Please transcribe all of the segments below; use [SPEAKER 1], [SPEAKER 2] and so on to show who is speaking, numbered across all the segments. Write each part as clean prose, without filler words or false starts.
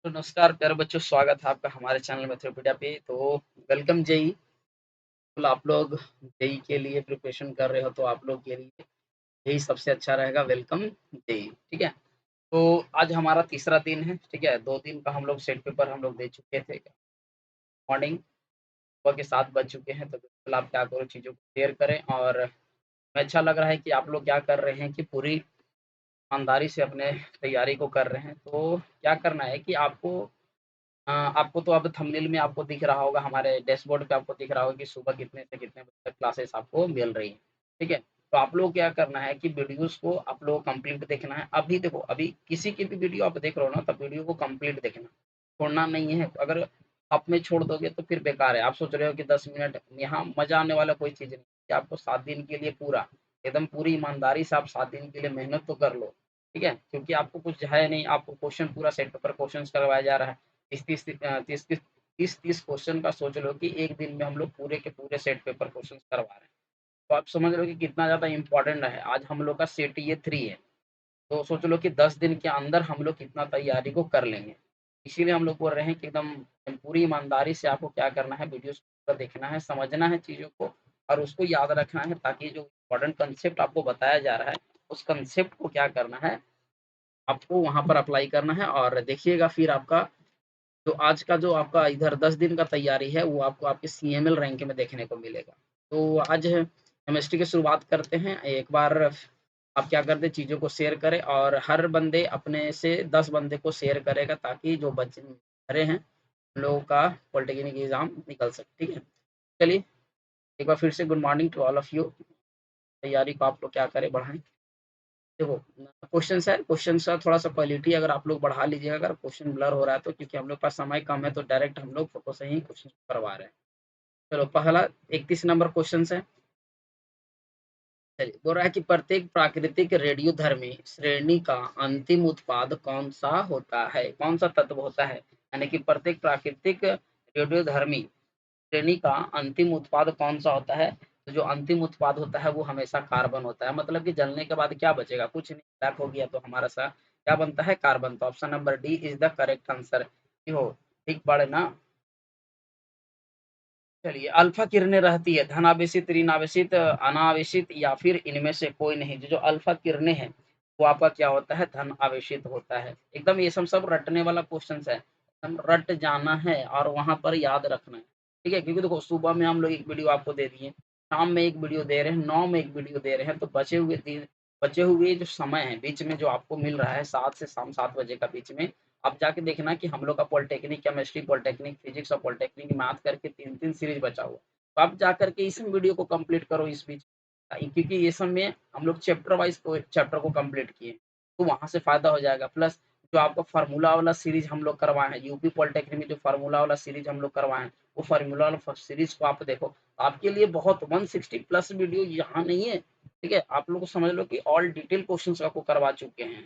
[SPEAKER 1] तो नमस्कार प्यारे बच्चों, स्वागत है आपका हमारे चैनल मैथमेटिक्स पे। तो वेलकम जेई। तो आप लोग जेई के लिए प्रिपरेशन कर रहे हो तो आप लोग के लिए यही सबसे अच्छा रहेगा। वेलकम जेई, ठीक है। तो आज हमारा तीसरा दिन है, ठीक है। 2 दिन का हम लोग सेट पेपर हम लोग दे चुके थे। मॉर्निंग सुबह के 7 बज चुके हैं, तो बिल्कुल आप क्या करो, चीज़ों को शेयर करें। और हमें अच्छा लग रहा है कि आप लोग क्या कर रहे हैं कि पूरी ईमानदारी से अपने तैयारी को कर रहे हैं। तो क्या करना है कि आपको तो अब थंबनेल में आपको दिख रहा होगा, हमारे डैशबोर्ड पे आपको दिख रहा होगा कि सुबह कितने से कितने बजे तक क्लासेस आपको मिल रही हैं, ठीक है। तो आप लोग क्या करना है कि वीडियोज़ को आप लोग कंप्लीट देखना है। अभी देखो, अभी किसी की भी वीडियो आप देख रहे हो ना, तो वीडियो को कंप्लीट देखना, छोड़ना नहीं है। अगर आप में छोड़ दोगे तो फिर बेकार है। आप सोच रहे हो कि 10 मिनट, यहाँ मज़ा आने वाला कोई चीज़ नहीं है कि आपको 7 दिन के लिए पूरा एकदम पूरी ईमानदारी से आप 7 दिन के लिए मेहनत तो कर लो, ठीक है। क्योंकि आपको कुछ है नहीं, आपको क्वेश्चन पूरा सेट पेपर क्वेश्चंस करवाया जा रहा है। 30-30 क्वेश्चन का सोच लो कि एक दिन में हम लोग पूरे के पूरे सेट पेपर क्वेश्चंस करवा रहे हैं। तो आप समझ लो कि कितना ज़्यादा इम्पोर्टेंट है। आज हम लोग का सेट ये 3 है, तो सोच लो कि 10 दिन के अंदर हम लोग कितना तैयारी को कर लेंगे। इसीलिए हम लोग बोल रहे हैं कि एकदम पूरी ईमानदारी से आपको क्या करना है, वीडियोज़ पूरा देखना है, समझना है चीज़ों को और उसको याद रखना है, ताकि जो इम्पोर्टेंट कंसेप्ट आपको बताया जा रहा है, उस कंसेप्ट को क्या करना है, आपको वहाँ पर अप्लाई करना है। और देखिएगा फिर आपका तो आज का जो आपका इधर 10 दिन का तैयारी है, वो आपको आपके सीएमएल रैंक में देखने को मिलेगा। तो आज केमिस्ट्री की शुरुआत करते हैं। एक बार आप क्या करते हैं, चीज़ों को शेयर करें और हर बंदे अपने से 10 बंदे को शेयर करेगा, ताकि जो बच्चे भरे हैं, उन लोगों का पॉलिटेक्निक एग्ज़ाम निकल सके, ठीक है। चलिए, एक बार फिर से good morning to all of you. तैयारी को आप लोग क्या करें, बढ़ाएँ। देखो, क्वेश्चन्स है, क्वेश्चन्स का थोड़ा-सा क्वालिटी अगर आप लोग बढ़ा लीजिएगा, अगर क्वेश्चन ब्लर हो रहा है तो, क्योंकि हम लोग के पास समय कम है, तो डायरेक्ट हम लोग फ़ोटो से ही क्वेश्चन करवा रहे हैं। चलो, पहला 31 नंबर क्वेश्चन्स है। चलिए, बोल रहा है कि प्रत्येक प्राकृतिक रेडियोधर्मी श्रेणी का अंतिम उत्पाद कौन-सा होता है? कौन-सा तत्व होता है? यानी कि प्रत्येक प्राकृतिक रेडियोधर्मी श्रेणी का अंतिम उत्पाद कौन-सा होता है? तो जो अंतिम उत्पाद होता है वो हमेशा कार्बन होता है। मतलब कि जलने के बाद क्या बचेगा? कुछ नहीं, ब्लैक हो गया तो हमारा सा क्या बनता है? कार्बन। तो option number D is the correct answer. हो ठीक पढ़े ना? चलिए, अल्फ़ा किरणें रहती है, धनावेशित, ऋणावेशित, अनावेशित या फिर इनमें से कोई नहीं। जो अल्फ़ा किरणें हैं, वो आपका क्या होता है? धन आवेशित होता है। एकदम ये सब रटने वाला क्वेश्चन्स है। एकदम रट जाना है और वहाँ पर याद रखना है, ठीक है? क्योंकि देखो, सुबह में हम लोग एक वीडियो आपको दे दिए, शाम में एक वीडियो दे रहे हैं, 9 में एक वीडियो दे रहे हैं, तो बचे हुए जो समय है, बीच में जो आपको मिल रहा है 7 से शाम 7 बजे का बीच में, आप जाके देखना कि हम लोग का पॉलिटेक्निक केमिस्ट्री, पॉलिटेक्निक फिजिक्स और पॉलिटेक्निक मैथ करके 3-3 सीरीज बचा हुआ है। तो आप जा करके इस वीडियो को कंप्लीट करो इस बीच, क्योंकि ये सब में हम लोग चैप्टर वाइज़ को चैप्टर को कंप्लीट किए, तो वहाँ से फ़ायदा हो जाएगा। प्लस जो आपका फार्मूला वाला सीरीज हम लोग करवाए हैं, यूपी पॉलिटेक्निक में जो फार्मूला वाला सीरीज हम लोग करवाए हैं, वो फार्मूला वाला सीरीज को आप देखो, आपके लिए बहुत 160 प्लस वीडियो यहाँ नहीं है, ठीक है? आप लोग को समझ लो कि ऑल डिटेल क्वेश्चंस आपको करवा चुके हैं।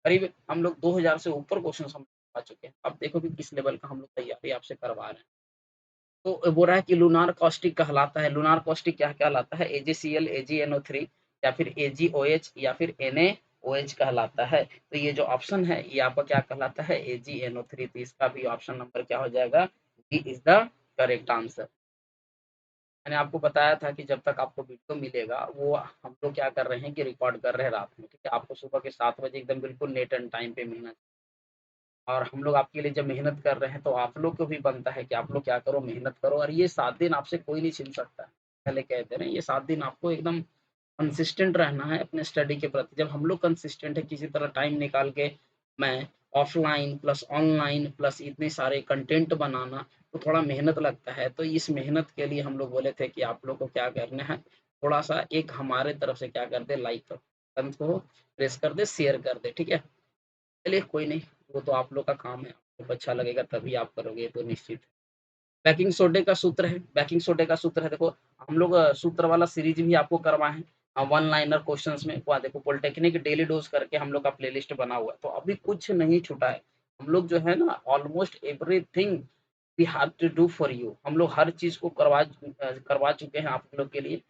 [SPEAKER 1] करीब हम लोग 2000 से ऊपर क्वेश्चंस हम आ चुके हैं। अब देखो कि किस लेवल का हम लोग तैयारी आपसे करवा रहे हैं। तो बोल रहा है कि लूनार कॉस्टिक कहलाता है। लूनार कॉस्टिक क्या कहलाता है? एजीसीएल, एजीएनओ3 या फिर एजीओएच या फिर एनएओएच कहलाता है। तो ये जो ऑप्शन है, ये आपका क्या कहलाता है? एजीएनओ3। तो इसका भी ऑप्शन नंबर क्या हो जाएगा? D is the correct answer. मैंने आपको बताया था कि जब तक आपको वीडियो मिलेगा, वो हम लोग क्या कर रहे हैं कि रिकॉर्ड कर रहे हैं रात में, ठीक है? आपको सुबह के 7 बजे एकदम बिल्कुल नेट एंड टाइम पे मिलना, और हम लोग आपके लिए जब मेहनत कर रहे हैं, तो आप लोग को भी बनता है कि आप लोग क्या करो, मेहनत करो। और ये 7 दिन आपसे कोई नहीं छीन सकता है। पहले कहते हैं ना, ये 7 दिन आपको एकदम कंसिस्टेंट रहना है अपने स्टडी के प्रति। जब हम लोग कंसिस्टेंट है, किसी तरह टाइम निकाल के, मैं ऑफ़लाइन प्लस ऑनलाइन प्लस इतने सारे कंटेंट बनाना, तो थोड़ा मेहनत लगता है। तो इस मेहनत के लिए हम लोग बोले थे कि आप लोग को क्या करना है, थोड़ा-सा एक हमारे तरफ से क्या कर दे, लाइक कर, बटन को प्रेस कर दे, शेयर कर दे, ठीक है? चलिए, कोई नहीं, वो तो आप लोग का काम है, आपको अच्छा लगेगा तभी आप करोगे, ये तो निश्चित है। बेकिंग सोडे का सूत्र है, बेकिंग सोडे का सूत्र है, देखो हम लोग सूत्र वाला सीरीज़ भी आपको करवाए हैं। वन लाइनर क्वेश्चंस में वहाँ देखो, पॉलिटेक्निक डेली डोज़ करके हम लोग का प्लेलिस्ट बना हुआ है, तो अभी कुछ नहीं छूटा है। हम लोग जो है ना, almost everything we have to do for you, हम लोग हर चीज़ को करवा चुके हैं आप लोग के लिए।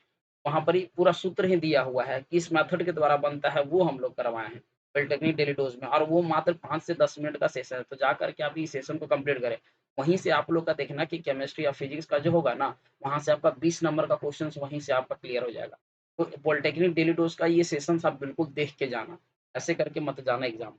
[SPEAKER 1] वहाँ पर ही पूरा सूत्र ही दिया हुआ है, किस मेथड के द्वारा बनता है, वो हम लोग करवाए हैं। पॉलिटेक्निक डेली डोज़ में, और वो मात्र 5 से 10 मिनट का सेशन है, तो जा कर के आप इस सेशन को कंप्लीट करें। वहीं से आप लोग का देखना कि केमिस्ट्री या फिज़िक्स का जो होगा ना, वहाँ से आपका 20 नंबर का क्वेश्चन्स वहीं से आपका क्लियर हो जाएगा। तो पॉलिटेक्निक डेली डोज़ का ये सेशंस आप बिल्कुल देख के जाना, ऐसे करके मत जाना एग्ज़ाम।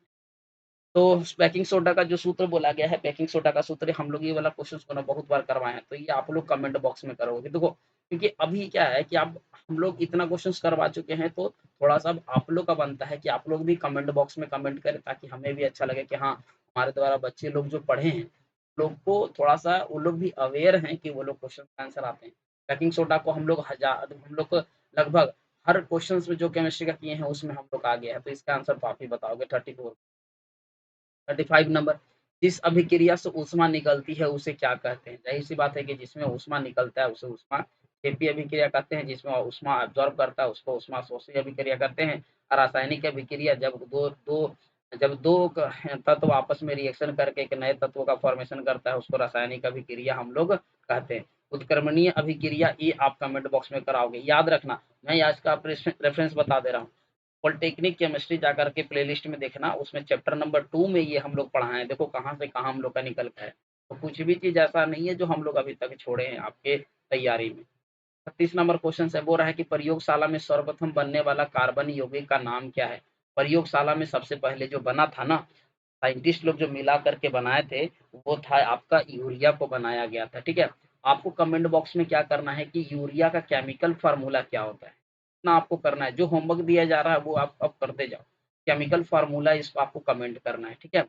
[SPEAKER 1] तो बेकिंग सोडा का जो सूत्र बोला गया है, बेकिंग सोडा का सूत्र हम लोग ये वाला क्वेश्चन्स को ना बहुत बार करवाए हैं, तो ये आप लोग कमेंट बॉक्स में करोगे। देखो, क्योंकि अभी क्या है कि आप हम लोग इतना क्वेश्चन्स करवा चुके हैं, तो थोड़ा-सा अब आप लोग का बनता है कि आप लोग भी कमेंट बॉक्स में कमेंट करें, ताकि हमें भी अच्छा लगे कि हाँ, हमारे द्वारा बच्चे लोग जो पढ़े हैं, लोग को थोड़ा-सा वो लोग भी अवेयर हैं कि वो लोग क्वेश्चन का आंसर आते हैं। बेकिंग सोडा को हम लोग को लगभग हर क्वेश्चन्स में जो केमिस्ट्री का किए हैं, उसमें हम लोग आ गया है, तो इसका आंसर तो आप ही बताओगे 34। 35 नंबर, जिस अभिक्रिया से ऊष्मा निकलती है उसे क्या कहते हैं? ज़ाहिर-सी बात है कि जिसमें ऊष्मा निकलता है उसे ऊष्माक्षेपी अभिक्रिया कहते हैं, जिसमें ऊष्मा एब्ज़ॉर्ब करता है उसको ऊष्माशोषी अभिक्रिया कहते हैं। और रासायनिक अभिक्रिया जब 2 तत्व आपस में रिएक्शन करके एक नए तत्व का फ़ॉर्मेशन करता है, उसको रासायनिक अभिक्रिया हम लोग कहते हैं। उत्क्रमणीय अभिक्रिया ये आप कमेंट बॉक्स में कराओगे। याद रखना, मैं आज का रेफ़रेंस बता दे रहा हूँ। पॉलिटेक्निक केमिस्ट्री जाकर के प्लेलिस्ट में देखना, उसमें चैप्टर नंबर 2 में ये हम लोग पढ़ाए हैं। देखो कहाँ से कहाँ हम लोग का निकल गया है। तो कुछ भी चीज़ ऐसा नहीं है जो हम लोग अभी तक छोड़े हैं आपके तैयारी में। 36 नंबर क्वेश्चन है, वो रहा है कि प्रयोगशाला में सर्वप्रथम बनने वाला कार्बन यौगिक का नाम क्या है? प्रयोगशाला में सबसे पहले जो बना था ना, साइंटिस्ट लोग जो मिला करके बनाए थे, वो था आपका यूरिया को बनाया गया था, ठीक है? आपको कमेंट बॉक्स में क्या करना है कि यूरिया का केमिकल फ़ॉर्मूला क्या होता है, इतना आपको करना है। जो होमवर्क दिया जा रहा है वो आप अब करते जाओ। केमिकल फ़ॉर्मूला इसको आपको कमेंट करना है, ठीक है?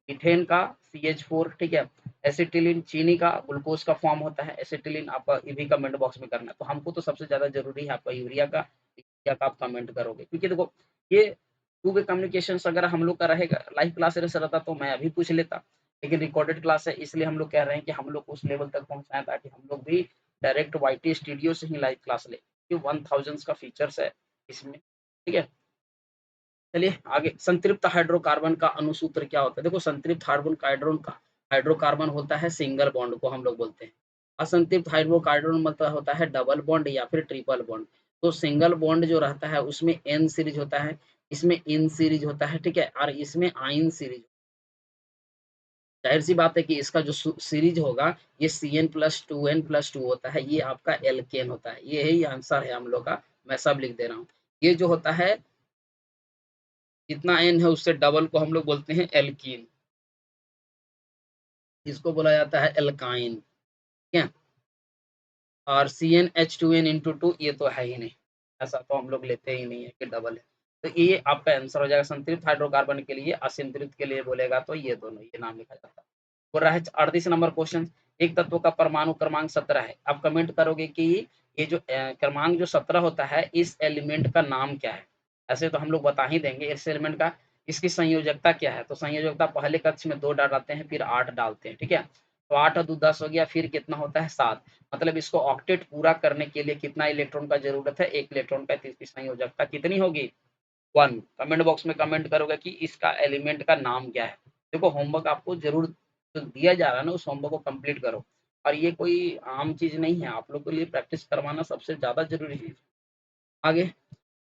[SPEAKER 1] मीथेन का CH4, ठीक है? एसिटिलीन चीनी का ग्लूकोज़ का फ़ॉर्म होता है, एसिटिलीन आपका ये भी कमेंट बॉक्स में करना है। तो हमको तो सबसे ज़्यादा ज़रूरी है आपका यूरिया का आप कमेंट करोगे, क्योंकि देखो ये टू वे कम्युनिकेशंस अगर हम लोग का रहेगा, लाइव क्लासेस रहता तो मैं अभी पूछ लेता। लेकिन रिकॉर्डेड क्लास है, इसलिए हम लोग कह रहे हैं कि हम लोग को उस लेवल तक पहुँचाएँ, ताकि हम लोग भी डायरेक्ट वाईटी स्टूडियो से ही लाइव क्लास लें। ये 1000 का फीचर्स है इसमें, ठीक है? चलिए आगे, संतृप्त हाइड्रोकार्बन का अणुसूत्र क्या होता है? देखो, संतृप्त हाइड्रोकार्बन होता है सिंगल बॉन्ड को हम लोग बोलते हैं। असंतृप्त हाइड्रोकार्बन मतलब होता है डबल बॉन्ड या फिर ट्रिपल बॉन्ड। तो सिंगल बॉन्ड जो रहता है उसमें एन सीरीज़ होता है, इसमें इन सीरीज़ होता है, ठीक है? और इसमें आइन सीरीज़। ज़ाहिर-सी बात है कि इसका जो सीरीज़ होगा, ये CN+2N+2 होता है, ये आपका एल्केन होता है। यही आंसर है हम लोग का, मैं सब लिख दे रहा हूँ। ये जो होता है, जितना एन है उससे डबल को हम लोग बोलते हैं एल्कीन, इसको बोला जाता है एल्काइन, ठीक है? और CnH2n इंटू 2 ये तो है ही नहीं, ऐसा तो हम लोग लेते ही नहीं है कि डबल है। तो ये आपका आंसर हो जाएगा संतृप्त हाइड्रोकार्बन के लिए, असंतृप्त के लिए बोलेगा तो ये दोनों, ये नाम लिखा जाता है। हो रहा है 38 नंबर क्वेश्चन, एक तत्व का परमाणु क्रमांक 17 है। आप कमेंट करोगे कि ये जो क्रमांक जो 17 होता है, इस एलिमेंट का नाम क्या है? ऐसे तो हम लोग बता ही देंगे इस एलिमेंट का, इसकी संयोजकता क्या है? तो संयोजकता पहले कक्ष में 2 डालते हैं, फिर 8 डालते हैं, ठीक है? तो 8 और 2 10 हो गया, फिर कितना होता है 7। मतलब इसको ऑक्टेट पूरा करने के लिए कितना इलेक्ट्रॉन का ज़रूरत है? 1 इलेक्ट्रॉन का, तो इसकी संयोजकता कितनी होगी? 1। कमेंट बॉक्स में कमेंट करोगे कि इसका एलिमेंट का नाम क्या है? देखो, होमवर्क आपको ज़रूर जो दिया जा रहा है ना, उस होमवर्क को कंप्लीट करो। और ये कोई आम चीज़ नहीं है, आप लोग के लिए प्रैक्टिस करवाना सबसे ज़्यादा ज़रूरी है। आगे,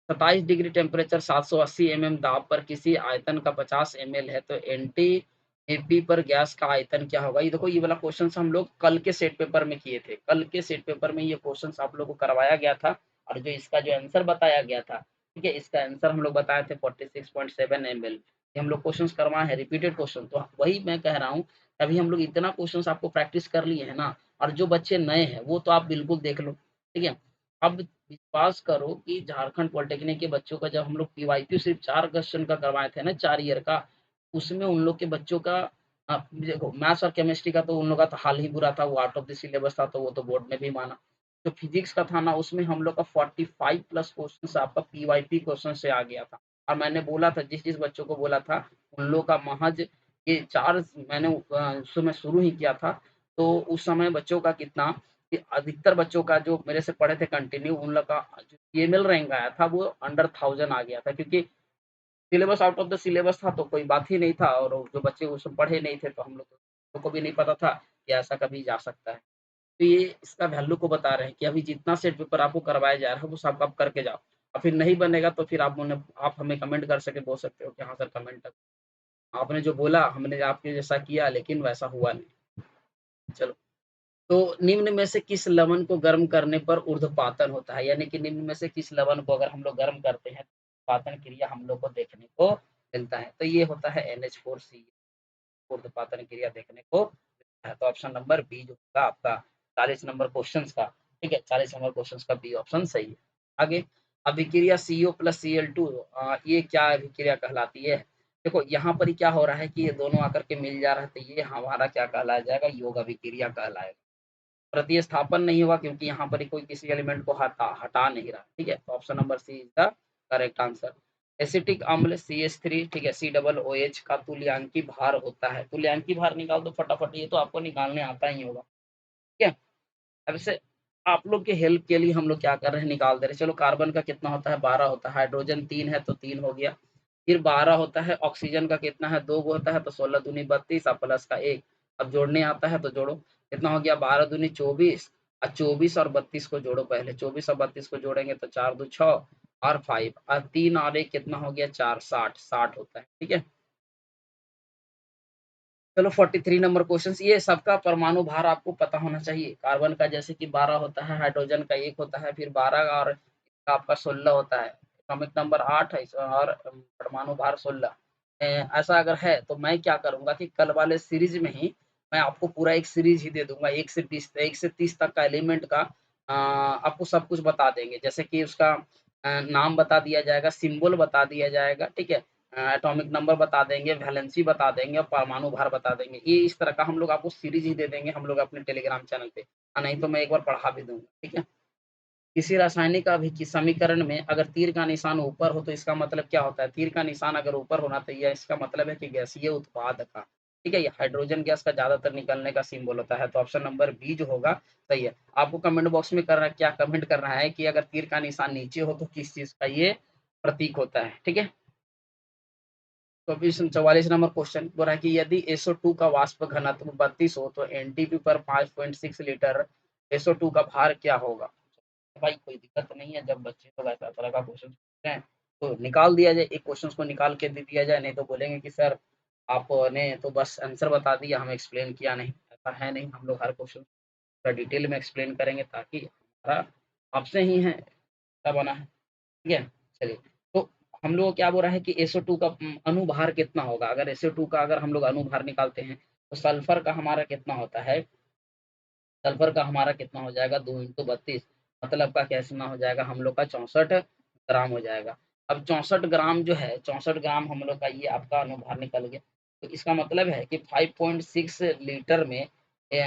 [SPEAKER 1] 27 डिग्री टेम्परेचर 780 दाब पर किसी आयतन का 50 ml है, तो एनटी एपी पर गैस का आयतन क्या होगा? ये देखो, ये वाला क्वेश्चन हम लोग कल के सेट पेपर में किए थे। कल के सेट पेपर में ये क्वेश्चन आप लोगों को करवाया गया था, और जो इसका जो आंसर बताया गया था, ठीक है? इसका आंसर हम लोग बताए थे 46.7 ml। ये हम लोग क्वेश्चंस करवाए हैं, रिपीटेड क्वेश्चन। तो वही मैं कह रहा हूँ, अभी हम लोग इतना क्वेश्चंस आपको प्रैक्टिस कर लिए हैं ना, और जो बच्चे नए हैं वो तो आप बिल्कुल देख लो, ठीक है? अब विश्वास करो कि झारखंड पॉलिटेक्निक के बच्चों का जब हम लोग पीवाईक्यू सिर्फ 4 क्वेश्चन का करवाए थे ना 4 ईयर का, उसमें उन लोग के बच्चों का देखो, मैथ्स और केमिस्ट्री का तो उन लोग का तो हाल ही बुरा था, वो आउट ऑफ द सिलेबस था, तो वो तो बोर्ड ने भी माना। जो फिजिक्स का था ना, उसमें हम लोग का 45 प्लस क्वेश्चन आपका पीवाईक्यू क्वेश्चन से आ गया था। और मैंने बोला था, जिस-जिस बच्चों को बोला था, उन लोग का महज़ ये 4 मैंने उस समय शुरू ही किया था, तो उस समय बच्चों का कितना, कि अधिकतर बच्चों का जो मेरे से पढ़े थे कंटिन्यू, उन लोग का जो पीएमएल रैंक आया था वो अंडर 1000 आ गया था, क्योंकि syllabus out of the syllabus था, तो कोई बात ही नहीं था, और जो बच्चे उसमें पढ़े नहीं थे, तो हम लोग को भी नहीं पता था कि ऐसा कभी जा सकता है। तो ये इसका वैल्यू को बता रहे हैं कि अभी जितना सेट पेपर आपको करवाया जा रहा है वो सब आप करके जाओ। और फिर नहीं बनेगा तो फिर आप हमें कमेंट कर सके बोल सकते हो कि हाँ सर कमेंट आपने जो बोला हमने आपके जैसा किया लेकिन वैसा हुआ नहीं। चलो, तो निम्न में से किस लवण को गर्म करने पर ऊर्ध्वपातन होता है? यानी कि निम्न में से किस लवण को अगर हम लोग गर्म करते हैं, पातन क्रिया हम लोग को देखने को मिलता है। तो ये होता है NH4C, ऊर्ध्वपातन क्रिया देखने को मिलता है। तो ऑप्शन नंबर बी जो होगा आपका 40 नंबर क्वेश्चन का, ठीक है, 40 नंबर क्वेश्चन का बी ऑप्शन सही है। आगे, अभिक्रिया CO प्लस Cl2 ये क्या अभिक्रिया कहलाती है? देखो यहाँ पर ही क्या हो रहा है कि ये दोनों आकर के मिल जा रहा है, तो ये हमारा क्या कहलाया जाएगा, योग अभिक्रिया कहलाएगा। प्रतिस्थापन नहीं हुआ क्योंकि यहाँ पर कोई किसी एलिमेंट को हटा नहीं रहा, ठीक है। तो option number C is the correct answer. एसिटिक अम्ल CH3, ठीक है, COOH का तुल्यांकी भार होता है। तुल्यांकी भार निकाल दो फटाफट, ये तो आपको निकालने आता ही होगा, ठीक है। अब इसे आप लोग के हेल्प के लिए हम लोग क्या कर रहे हैं, निकाल दे रहे हैं। चलो, कार्बन का कितना होता है, 12 होता है। हाइड्रोजन 3 है तो 3 हो गया। फिर 12 होता है। ऑक्सीजन का कितना है, 2 होता है, तो 16 दूनी 32 और प्लस का 1। अब जोड़ने आता है तो जोड़ो, कितना हो गया, 12 दूनी 24 और 24 और 32 को जोड़ो। पहले 24 और 32 को जोड़ेंगे तो 4 दो 6 और 5 और 3 और 1 कितना हो गया, 4, 60 60 होता है, ठीक है। चलो, 43 नंबर क्वेश्चन, ये सबका परमाणु भार आपको पता होना चाहिए। कार्बन का जैसे कि 12 होता है, हाइड्रोजन का 1 होता है, फिर 12 और आपका 16 होता है। एटॉमिक नंबर 8 है और परमाणु भार 16। ऐसा अगर है तो मैं क्या करूंगा कि कल वाले सीरीज में ही मैं आपको पूरा एक सीरीज ही दे दूंगा, 1 से 30 तक का एलिमेंट का आपको सब कुछ बता देंगे। जैसे कि उसका नाम बता दिया जाएगा, सिंबल बता दिया जाएगा, ठीक है, एटॉमिक नंबर बता देंगे, वैलेंसी बता देंगे और परमाणु भार बता देंगे। ये इस तरह का हम लोग आपको सीरीज ही दे देंगे हम लोग अपने टेलीग्राम चैनल पे, नहीं तो मैं एक बार पढ़ा भी दूंगा, ठीक है। किसी रासायनिक अभिक्रिया समीकरण में अगर तीर का निशान ऊपर हो तो इसका मतलब क्या होता है? तीर का निशान अगर ऊपर होना तो यह इसका मतलब है कि गैसीय उत्पाद का, ठीक है, ये हाइड्रोजन गैस का ज्यादातर निकलने का सिंबल होता है। तो ऑप्शन नंबर बी जो होगा सही है। आपको कमेंट बॉक्स में करना क्या कमेंट करना है कि अगर तीर का निशान नीचे हो तो किस चीज का ये प्रतीक होता है, ठीक है। तो अभी 44 नंबर क्वेश्चन बोल रहा है कि यदि SO2 का वाष्प घनत्व 32 हो तो NTP पर 5.6 लीटर SO2 का भार क्या होगा? भाई कोई दिक्कत नहीं है, जब बच्चे तो ऐसा तरह का क्वेश्चन पूछते हैं तो निकाल दिया जाए, एक क्वेश्चन को निकाल के दे दिया जाए, नहीं तो बोलेंगे कि सर आपने तो बस आंसर बता दिया, हमें एक्सप्लेन किया नहीं। ऐसा है नहीं, हम लोग हर क्वेश्चन का डिटेल में एक्सप्लेन करेंगे ताकि हमारा आपसे ही है क्या बना है, ठीक है। चलिए, तो हम लोग क्या बोल रहा है कि SO2 का अनुभार कितना होगा? अगर SO2 का अगर हम लोग अनुभार निकालते हैं तो सल्फर का हमारा कितना होता है, सल्फर का हमारा कितना हो जाएगा, 2 इंटू 32, मतलब का कितना हो जाएगा हम लोग का 64 ग्राम हो जाएगा। अब 64 ग्राम जो है, 64 ग्राम हम लोग का ये आपका अनुभार निकल गया। तो इसका मतलब है कि 5.6 लीटर में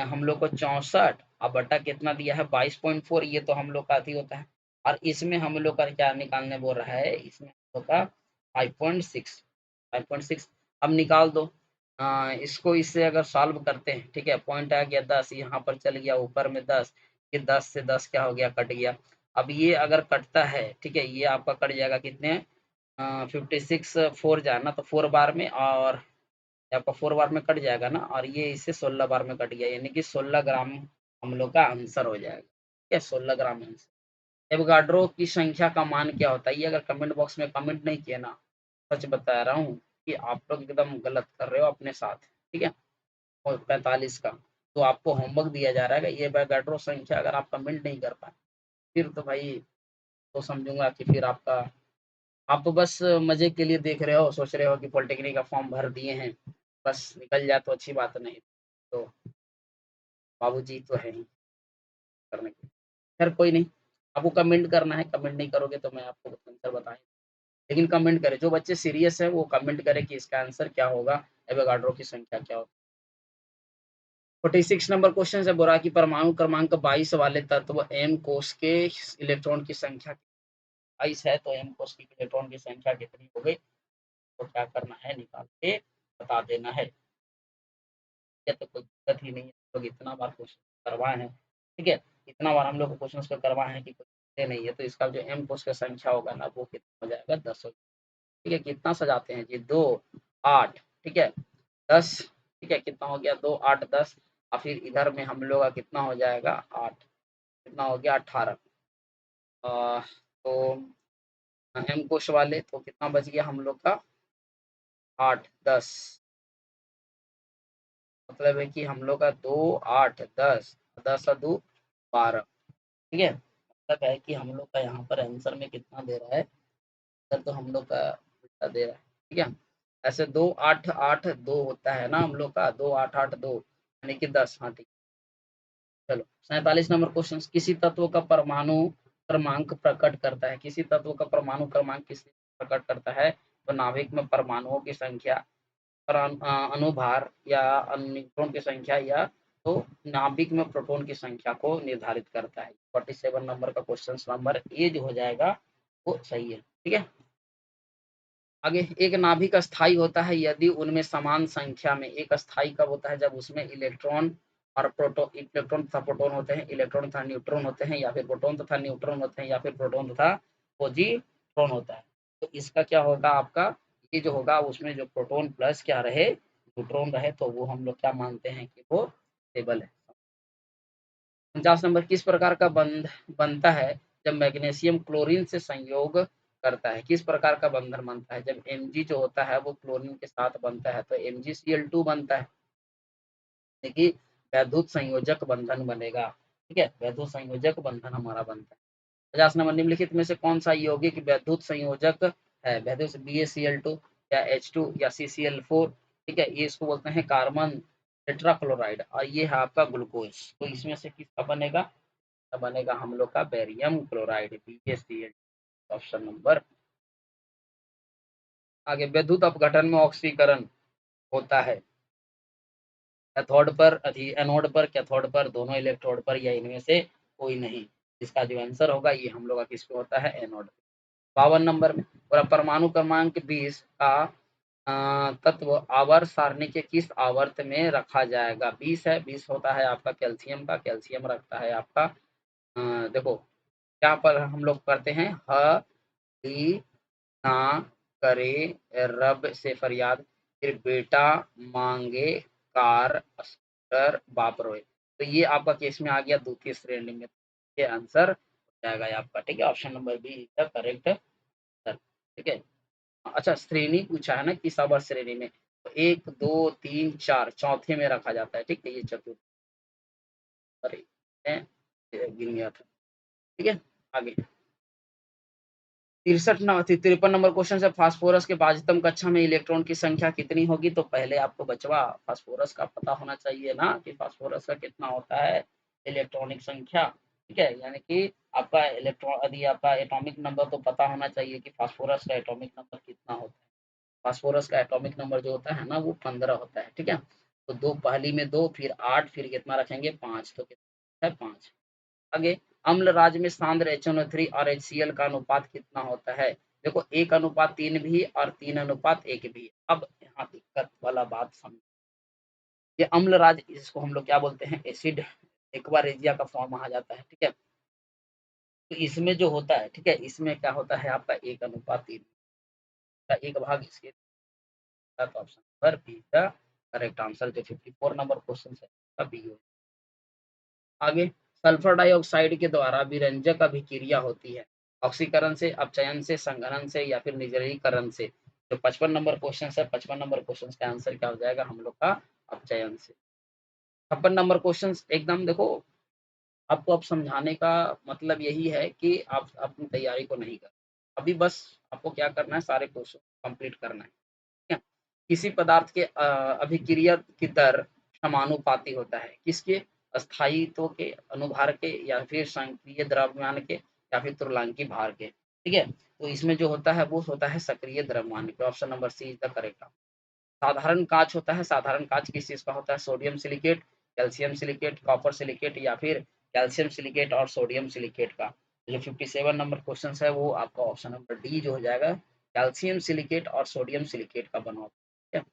[SPEAKER 1] हम लोग को 64 और बटा कितना दिया है, 22.4, ये तो हम लोग का अति होता है। और इसमें हम लोग का क्या निकालने बोल रहा है, इसमें हम लोग का 5.6, 5.6 अब निकाल दो। इसको इससे अगर सॉल्व करते हैं, ठीक है, पॉइंट आ गया 10, यहाँ पर चल गया ऊपर में 10, ये 10 से 10 क्या हो गया, कट गया। अब ये अगर कटता है, ठीक है, ये आपका कट जाएगा कितने, 56 4 जाए ना तो 4 बार में, और आपका 4 बार में कट जाएगा ना, और ये इससे 16 बार में कट गया, यानी कि 16 ग्राम हम लोग का आंसर हो जाएगा, ठीक है, 16 ग्राम आंसर। एवोगाड्रो की संख्या का मान क्या होता है? ये अगर कमेंट बॉक्स में कमेंट नहीं किया ना, सच बता रहा हूँ कि आप लोग एकदम गलत कर रहे हो अपने साथ, ठीक है। और 45 का तो आपको होमवर्क दिया जा रहा है कि ये एवोगाड्रो संख्या अगर आप कमेंट नहीं कर पाए फिर तो भाई, तो समझूंगा कि फिर आपका, आप तो बस मजे के लिए देख रहे हो, सोच रहे हो कि पॉलिटेक्निक का फॉर्म भर दिए हैं, बस निकल जाए तो अच्छी बात, नहीं तो बाबूजी तो है ही करने के। खैर कोई नहीं, आपको कमेंट करना है, कमेंट नहीं करोगे तो मैं आपको आंसर बताएं, लेकिन कमेंट करें, जो बच्चे सीरियस है वो कमेंट करें कि इसका आंसर क्या होगा, एवोगाड्रो की संख्या क्या होगी। 46 नंबर क्वेश्चन है, बोरा की परमाणु क्रमांक 22 वाले तत्व एम कोश के इलेक्ट्रॉन की संख्या 22 है, तो एम कोश की इलेक्ट्रॉन की संख्या कितनी हो गई, तो क्या करना है, निकाल के बता देना है। ये तो कोई दिक्कत ही नहीं है, लोग इतना बार क्वेश्चन करवाए हैं, ठीक है, इतना बार हम लोग क्वेश्चन को करवाए हैं कि कुछ नहीं है। तो इसका जो एम कोश का संख्या होगा ना वो कितना हो जाएगा, 10 हो, ठीक है। कितना सजाते हैं जी, 2 8, ठीक है, 10, ठीक है, कितना हो गया, 2 8 10, और फिर इधर में हम लोग का कितना हो जाएगा 8, कितना हो गया 18। तो एम कोश वाले, तो कितना बच गया हम लोग का 8 10, मतलब है कि हम लोग का 2 8 10, 10 और 2 12, ठीक है। मतलब है कि हम लोग का यहाँ पर आंसर में कितना दे रहा है, आंसर तो हम लोग का उल्टा दे रहा है, ठीक है। ऐसे 2 8 8 2 होता है ना हम लोग का, 2 8 8 2 यानी कि 10। हाँ ठीक। चलो 47 नंबर क्वेश्चन, किसी तत्व का परमाणु क्रमांक प्रकट करता है, किसी तत्व का परमाणु क्रमांक किस प्रकट करता है, तो नाभिक में परमाणुओं की संख्या, अनुभार या न्यूट्रॉन की संख्या, या तो नाभिक में प्रोटॉन की संख्या को निर्धारित करता है। 47 नंबर का क्वेश्चन नंबर ए जो हो जाएगा वो सही है, ठीक है। आगे, एक नाभिक अस्थाई होता है यदि उनमें समान संख्या में, एक अस्थाई कब होता है, जब उसमें इलेक्ट्रॉन और प्रोटॉन, इलेक्ट्रॉन तथा प्रोटॉन होते हैं, इलेक्ट्रॉन तथा न्यूट्रॉन होते हैं, या फिर प्रोटॉन तथा न्यूट्रॉन होते हैं, या फिर प्रोटॉन तथा पॉजिट्रॉन होता है। तो इसका क्या होगा आपका, ये जो होगा उसमें जो प्रोटॉन प्लस क्या रहे, न्यूट्रॉन रहे, तो वो हम लोग क्या मानते हैं कि वो स्टेबल है। 50 नंबर, किस प्रकार का बंध बनता है जब मैग्नीशियम क्लोरीन से संयोग करता है, किस प्रकार का बंधन बनता है, जब Mg जो होता है वो क्लोरीन के साथ बनता है तो MgCl2 बनता है, देखिए वैद्युत संयोजक बंधन बनेगा, ठीक है, वैद्युत संयोजक बंधन हमारा बनता है। 50 नंबर, निम्नलिखित में से कौन सा यौगिक वैद्युत संयोजक है, वैद्युत BaCl2 या H2 या CCl4, ठीक है, ये इसको बोलते हैं कार्बन टेट्राक्लोराइड, और ये है आपका ग्लूकोज, तो इसमें से किसका बनेगा, बनेगा हम लोग का barium chloride BaCl, option number. आगे, विद्युत अपघटन में ऑक्सीकरण होता है कैथोड पर, एनोड पर, कैथोड पर, दोनों इलेक्ट्रोड पर, या इनमें से कोई नहीं। इसका जो आंसर होगा ये हम लोग का किस पे होता है, एनोड। 52 नंबर में, और परमाणु क्रमांक 20 का तत्व आवर्त सारणी के किस आवर्त में रखा जाएगा, 20 है, 20 होता है आपका कैल्शियम का, कैल्शियम रखता है आपका, देखो यहाँ पर हम लोग करते हैं, ह ली ना करे रब से फरियाद, फिर बेटा मांगे कार अस्कर बाप रोए, तो ये आपका केस में आ गया द्वितीय श्रेणी में, ये आंसर हो जाएगा आपका, ठीक है, option number B is the correct answer, ठीक है। अच्छा, श्रेणी पूछा है ना किस आवर्त श्रेणी में, तो 1 2 3 4 चौथे में रखा जाता है, ठीक है, ये चतुर्थ, अरे गिन गया था, ठीक है। आगे 53 नंबर क्वेश्चन है, फास्फोरस के बाध्यतम कक्षा में इलेक्ट्रॉन की संख्या कितनी होगी, तो पहले आपको बचवा फास्फोरस का पता होना चाहिए ना कि फास्फोरस का कितना होता है इलेक्ट्रॉनिक संख्या, ठीक है, यानी कि आपका इलेक्ट्रॉन, यदि आपका एटॉमिक नंबर तो पता होना चाहिए कि फास्फोरस का एटॉमिक नंबर कितना होता है। फास्फोरस का एटॉमिक नंबर जो होता है ना वो 15 होता है, ठीक है, तो दो पहली में 2, फिर 8, फिर कितना रखेंगे 5, तो कितना है 5। आगे, अम्ल राज्य में सांद्र HNO3 और HCl का अनुपात कितना होता है, देखो 1:3 भी और 3:1 भी। अब यहाँ दिक्कत वाला बात समझ, ये अम्ल राज्य, इसको हम लोग क्या बोलते हैं, एसिड एक्वारेजिया का फॉर्म आ जाता है, ठीक है, तो इसमें जो होता है, ठीक है, इसमें क्या होता है आपका 1:3 का एक भाग इसके, तो ऑप्शन नंबर बी का करेक्ट आंसर, जो 54 नंबर क्वेश्चन है का बी हो। आगे, सल्फर डाइऑक्साइड के द्वारा विरंजक अभिक्रिया होती है, ऑक्सीकरण से, अपचयन से, संघनन से, या फिर निर्जलीकरण से। जो 55 नंबर क्वेश्चन है, 55 नंबर क्वेश्चन का आंसर क्या हो जाएगा हम लोग का, अपचयन से। 56 नंबर क्वेश्चन एकदम देखो, आपको अब समझाने का मतलब यही है कि आप अपनी तैयारी को नहीं कर, अभी बस आपको क्या करना है, सारे क्वेश्चन कंप्लीट करना है, ठीक है। किसी पदार्थ के अभिक्रिया की दर समानुपाती होता है, किसके, स्थायित्व के, अनुभार के, या फिर संक्रिय द्रव्यमान के, या फिर तुल्यकालिक भार के, ठीक है, तो इसमें जो होता है वो होता है सक्रिय द्रव्यमान के, option number C is the correct. साधारण कांच होता है, साधारण कांच किस चीज का होता है, sodium silicate, calcium silicate, copper silicate, या फिर कैल्शियम सिलिकेट और सोडियम सिलिकेट का। जो 57 नंबर क्वेश्चन है वो आपका ऑप्शन नंबर डी जो हो जाएगा, कैल्शियम सिलिकेट और सोडियम सिलिकेट का बना होता है,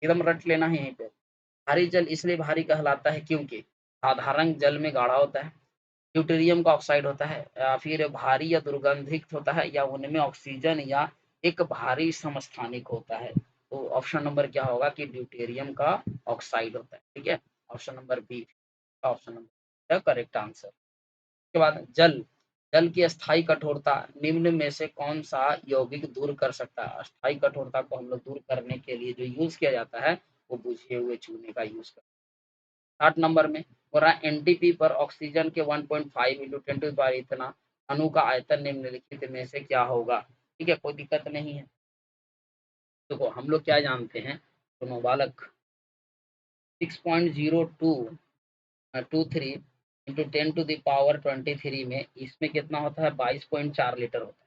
[SPEAKER 1] एकदम रट लेना है यहीं पे। भारी जल इसलिए भारी कहलाता है क्योंकि साधारण जल में गाढ़ा होता है, ड्यूटेरियम का ऑक्साइड होता है, या फिर भारी या दुर्गंधित होता है, या उनमें ऑक्सीजन या एक भारी समस्थानिक होता है, तो ऑप्शन नंबर क्या होगा कि ड्यूटेरियम का ऑक्साइड होता है, ठीक है, option number B, option number correct answer. उसके बाद जल, जल की अस्थायी कठोरता निम्न में से कौन-सा यौगिक दूर कर सकता है? अस्थायी कठोरता को हम लोग दूर करने के लिए जो यूज़ किया जाता है, वो बुझे हुए चूने का यूज़ कर 8 नंबर में हो रहा है एनटीपी पर ऑक्सीजन के 1.5 इंटू 10 टू द पावर इतना अणु का आयतन निम्नलिखित में से क्या होगा? ठीक है, कोई दिक्कत नहीं है। देखो हम लोग क्या जानते हैं, सुनो बालक 6.02 23 इंटू 10 टू द पावर 23 में इसमें कितना होता है 22.4 लीटर होता है।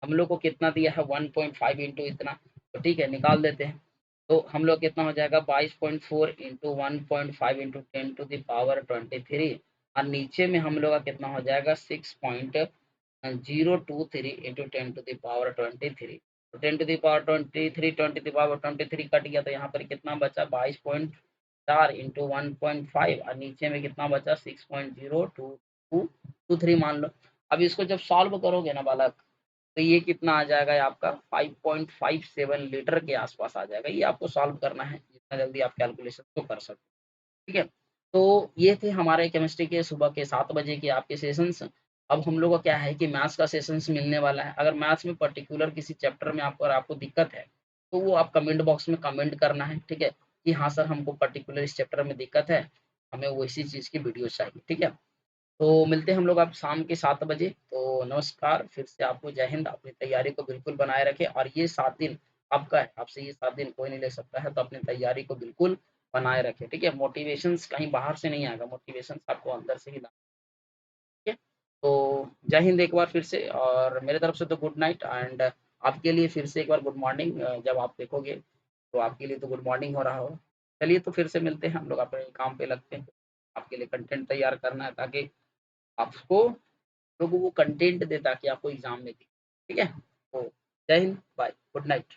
[SPEAKER 1] हम लोग को कितना दिया है 1.5 इंटू इतना, तो ठीक है निकाल देते हैं। तो हम लोग कितना हो जाएगा 22.4 into 1.5 into 10 to the power 23 और नीचे में हम लोग का कितना हो जाएगा 6.023 इंटू 10 टू द पावर 23। तो 10 to the power 23 20 to the power 23 cut गया तो यहाँ पर कितना बचा 22.4 इंटू 1.5 और नीचे में कितना बचा 6.02223 मान लो। अब इसको जब सॉल्व करोगे ना बालक, तो ये कितना आ जाएगा ये आपका 5.57 लीटर के आसपास आ जाएगा। ये आपको सॉल्व करना है, जितना जल्दी आप कैलकुलेशन को कर सको। ठीक है? तो ये थे हमारे केमिस्ट्री के सुबह के 7 बजे के आपके सेशंस। अब हम लोग का क्या है कि मैथ्स का सेशंस मिलने वाला है। अगर मैथ्स में पर्टिकुलर किसी चैप्टर में आपको अगर आपको दिक्कत है, तो वो आप कमेंट बॉक्स में कमेंट करना है, ठीक है? कि हाँ सर हमको पर्टिकुलर इस चैप्टर में दिक्कत है, हमें वो इसी चीज़ की वीडियो चाहिए, ठीक है? तो मिलते हैं हम लोग अब शाम के 7 बजे। तो नमस्कार, फिर से आपको जय हिंद। अपनी तैयारी को बिल्कुल बनाए रखें और ये 7 दिन आपका है, आपसे ये 7 दिन कोई नहीं ले सकता है, तो अपनी तैयारी को बिल्कुल बनाए रखें, ठीक है? मोटिवेशंस कहीं बाहर से नहीं आएगा, मोटिवेशंस आपको अंदर से ही लाना है, ठीक है? तो जय हिंद एक बार फिर से और मेरे तरफ से तो गुड नाइट एंड आपके लिए फिर से एक बार गुड मॉर्निंग जब आप देखोगे, तो आपके लिए तो गुड मॉर्निंग हो रहा होगा। चलिए तो फिर से मिलते हैं, हम लोग अपने काम पे लगते हैं। आपके लिए कंटेंट तैयार करना है ताकि आपको लोगों को कंटेंट दे ताकि आपको एग्ज़ाम में दिखे, ठीक है? तो जय हिंद, बाय, गुड नाइट।